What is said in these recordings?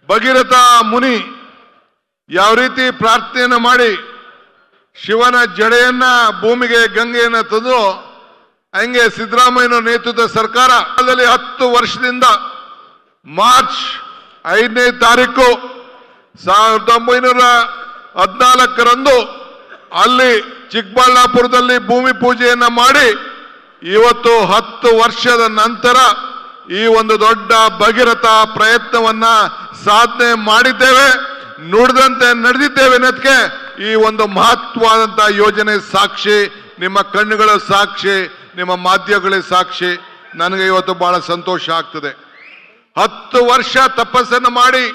ಭಗೀರಥ ಮುನಿ ಯಾವ ರೀತಿ ಪ್ರಾರ್ಥನೆಯನ್ನು ಮಾಡಿ ಶಿವನ ಜಡೆಯನ್ನ ಭೂಮಿಗೆ ಗಂಗೆಯನ್ನ ತಂದು ಹಂಗೆ ಸಿದ್ದರಾಮಯ್ಯನ ನೇತೃತ್ವದ ಸರ್ಕಾರ 10 ವರ್ಷದಿಂದ ಮಾರ್ಚ್ 5ನೇ ತಾರೀಕು 1914ರಂದು ಅಲ್ಲಿ ಚಿಕ್ಕಬಳ್ಳಾಪುರದಲ್ಲಿ ಭೂಮಿ ಪೂಜೆಯನ್ನ ಮಾಡಿ ಇವತ್ತು 10 ವರ್ಷದ ನಂತರ ಈ ಒಂದು ದೊಡ್ಡ ಭಗೀರಥ ಪ್ರಯತ್ನವನ್ನ ಸಾಧನೆ ಮಾಡಿದ್ದೇವೆ. ನುಡಿದಂತೆ ನಡೆದಿದ್ದೇವೆ ಅನ್ನೋದಕ್ಕೆ ಈ ಒಂದು ಮಹತ್ವವಾದಂತಹ ಯೋಜನೆ ಸಾಕ್ಷಿ. ನಿಮ್ಮ ಕಣ್ಣುಗಳ ಸಾಕ್ಷಿ, ನಿಮ್ಮ ಮಾಧ್ಯಮಗಳ ಸಾಕ್ಷಿ. ನನಗೆ ಇವತ್ತು ಬಹಳ ಸಂತೋಷ ಆಗ್ತದೆ. 10 ವರ್ಷ ತಪಸ್ಸನ್ನು ಮಾಡಿ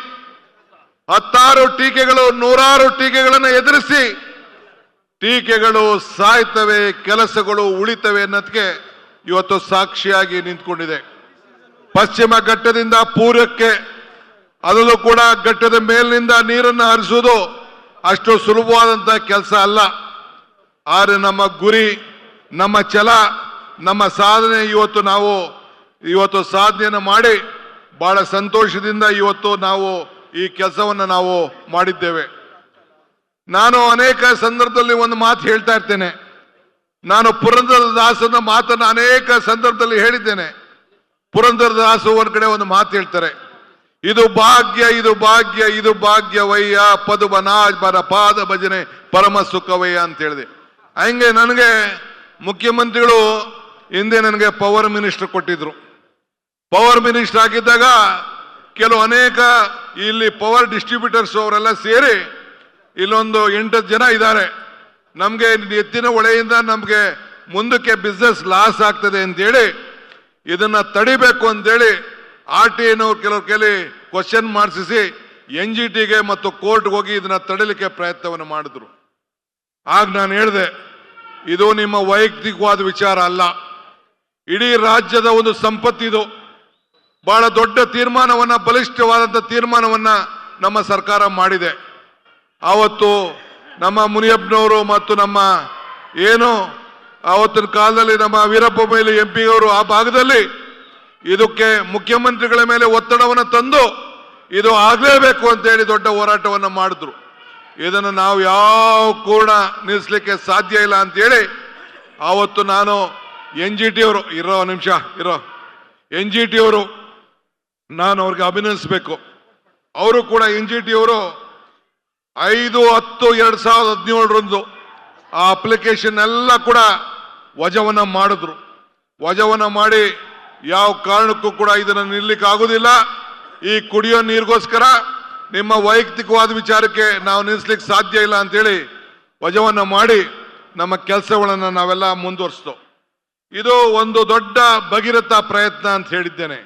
10 ಟೀಕೆಗಳು 100 ಟೀಕೆಗಳನ್ನು ಎದುರಿಸಿ ಟೀಕೆಗಳು ಸಾಯ್ತವೆ, ಕೆಲಸಗಳು ಉಳಿತವೆ ಅನ್ನೋದಕ್ಕೆ ಇವತ್ತು ಸಾಕ್ಷಿಯಾಗಿ ನಿಂತ್ಕೊಂಡಿದೆ. ಪಶ್ಚಿಮ ಘಟ್ಟದಿಂದ ಪೂರ್ವಕ್ಕೆ ಅದರಲ್ಲೂ ಕೂಡ ಘಟ್ಟದ ಮೇಲಿನಿಂದ ನೀರನ್ನು ಹರಿಸುವುದು ಅಷ್ಟು ಸುಲಭವಾದಂತಹ ಕೆಲಸ ಅಲ್ಲ. ಆದರೆ ನಮ್ಮ ಗುರಿ, ನಮ್ಮ ಛಲ, ನಮ್ಮ ಸಾಧನೆ ಇವತ್ತು ಸಾಧನೆಯನ್ನು ಮಾಡಿ ಬಹಳ ಸಂತೋಷದಿಂದ ಇವತ್ತು ನಾವು ಈ ಕೆಲಸವನ್ನು ನಾವು ಮಾಡಿದ್ದೇವೆ. ನಾನು ಅನೇಕ ಸಂದರ್ಭದಲ್ಲಿ ಒಂದು ಮಾತು ಹೇಳ್ತಾ ಇರ್ತೇನೆ. ನಾನು ಪುರಂದರದಾಸನ ಮಾತನ್ನು ಅನೇಕ ಸಂದರ್ಭದಲ್ಲಿ ಹೇಳಿದ್ದೇನೆ. ಪುರಂದರದಾಸು ಒಂದ್ ಕಡೆ ಒಂದು ಮಾತು ಹೇಳ್ತಾರೆ, ಇದು ಭಾಗ್ಯ ಇದು ಭಾಗ್ಯ ಇದು ಭಾಗ್ಯವಯ್ಯ ಪದುಬನಾಜ್ಬರ ಪಾದ ಭಜನೆ ಪರಮ ಸುಖವಯ್ಯ ಅಂತ ಹೇಳಿದೆ. ಹಂಗೆ ನನಗೆ ಮುಖ್ಯಮಂತ್ರಿಗಳು ಹಿಂದೆ ನನಗೆ ಪವರ್ ಮಿನಿಸ್ಟರ್ ಕೊಟ್ಟಿದ್ರು. ಪವರ್ ಮಿನಿಸ್ಟರ್ ಆಗಿದ್ದಾಗ ಅನೇಕ ಇಲ್ಲಿ ಪವರ್ ಡಿಸ್ಟ್ರಿಬ್ಯೂಟರ್ಸ್ ಅವರೆಲ್ಲ ಸೇರಿ ಇಲ್ಲೊಂದು 8 ಜನ ಇದ್ದಾರೆ. ನಮಗೆ ಎತ್ತಿನ ಹೊಳೆಯಿಂದ ನಮಗೆ ಮುಂದಕ್ಕೆ ಬಿಸ್ನೆಸ್ ಲಾಸ್ ಆಗ್ತದೆ ಅಂತೇಳಿ ಇದನ್ನ ತಡಿಬೇಕು ಅಂತೇಳಿ RTIನವ್ರು ಕೆಲವು ಕ್ವಶನ್ ಮಾಡಿಸಿ NGTಗೆ ಮತ್ತು ಕೋರ್ಟ್ಗೆ ಹೋಗಿ ಇದನ್ನ ತಡಿಲಿಕ್ಕೆ ಪ್ರಯತ್ನವನ್ನು ಮಾಡಿದ್ರು. ಆಗ ನಾನು ಹೇಳಿದೆ, ಇದು ನಿಮ್ಮ ವೈಯಕ್ತಿಕವಾದ ವಿಚಾರ ಅಲ್ಲ, ಇಡೀ ರಾಜ್ಯದ ಒಂದು ಸಂಪತ್ತಿದು. ಬಹಳ ದೊಡ್ಡ ತೀರ್ಮಾನವನ್ನ, ಬಲಿಷ್ಠವಾದಂಥ ತೀರ್ಮಾನವನ್ನ ನಮ್ಮ ಸರ್ಕಾರ ಮಾಡಿದೆ. ಆವತ್ತು ನಮ್ಮ ಮುನಿಯಪ್ಪನವರು ಮತ್ತು ನಮ್ಮ ಆವತ್ತಿನ ಕಾಲದಲ್ಲಿ ನಮ್ಮ ವೀರಪ್ಪ ಮೊಯ್ಲಿ MP ಅವರು ಆ ಭಾಗದಲ್ಲಿ ಇದಕ್ಕೆ ಮುಖ್ಯಮಂತ್ರಿಗಳ ಮೇಲೆ ಒತ್ತಡವನ್ನು ತಂದು ಇದು ಆಗಲೇಬೇಕು ಅಂತೇಳಿ ದೊಡ್ಡ ಹೋರಾಟವನ್ನು ಮಾಡಿದ್ರು. ಇದನ್ನು ನಾವು ಯಾವ ಕೂಡ ನಿಲ್ಲಿಸಲಿಕ್ಕೆ ಸಾಧ್ಯ ಇಲ್ಲ ಅಂತೇಳಿ ಆವತ್ತು ನಾನು NGT ಅವರು NGT ಅವರು ನಾನು ಅವ್ರಿಗೆ ಅಭಿನಂದಿಸಬೇಕು. ಅವರು ಕೂಡ NGT ಅವರು 5/10/2017 ಆ ಅಪ್ಲಿಕೇಶನ್ ಎಲ್ಲ ಕೂಡ ವಜಾವನ್ನ ಮಾಡಿದ್ರು. ವಜಾವನ್ನ ಮಾಡಿ ಯಾವ ಕಾರಣಕ್ಕೂ ಕೂಡ ಇದನ್ನು ನಿಲ್ಲಕ್ಕೆ ಆಗುದಿಲ್ಲ, ಈ ಕುಡಿಯೋ ನೀರಿಗೋಸ್ಕರ ನಿಮ್ಮ ವೈಯಕ್ತಿಕವಾದ ವಿಚಾರಕ್ಕೆ ನಾವು ನಿಲ್ಲಿಸ್ಲಿಕ್ಕೆ ಸಾಧ್ಯ ಇಲ್ಲ ಅಂತೇಳಿ ವಜಾವನ್ನ ಮಾಡಿ ನಮ್ಮ ಕೆಲಸಗಳನ್ನು ನಾವೆಲ್ಲ ಮುಂದುವರಿಸ್ತೋ. ಇದು ಒಂದು ದೊಡ್ಡ ಭಗೀರಥ ಪ್ರಯತ್ನ ಅಂತ ಹೇಳಿದ್ದೇನೆ.